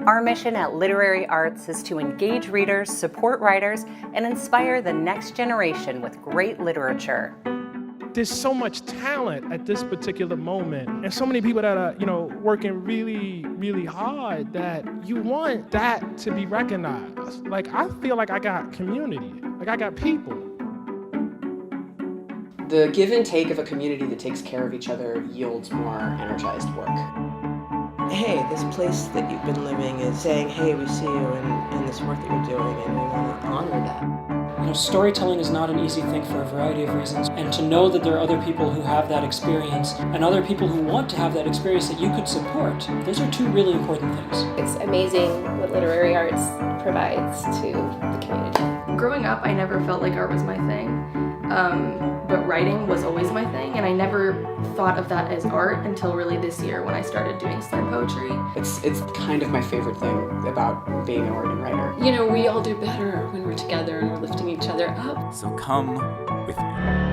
Our mission at Literary Arts is to engage readers, support writers, and inspire the next generation with great literature. There's so much talent at this particular moment, and so many people that are, working really, really hard, that you want that to be recognized. Like, I feel like I got community, like I got people. The give and take of a community that takes care of each other yields more energized work. Hey, this place that you've been living is saying, hey, we see you in this work that you're doing, and we want to honor that. Storytelling is not an easy thing for a variety of reasons, and to know that there are other people who have that experience and other people who want to have that experience that you could support, those are two really important things. It's amazing what literary arts provides to the community. Growing up, I never felt like art was my thing, but writing was always my thing, and I never thought of that as art until really this year when I started doing slam poetry. It's kind of my favorite thing about being an Oregon writer. We all do better when we're together and we're lifting each other up. So come with me.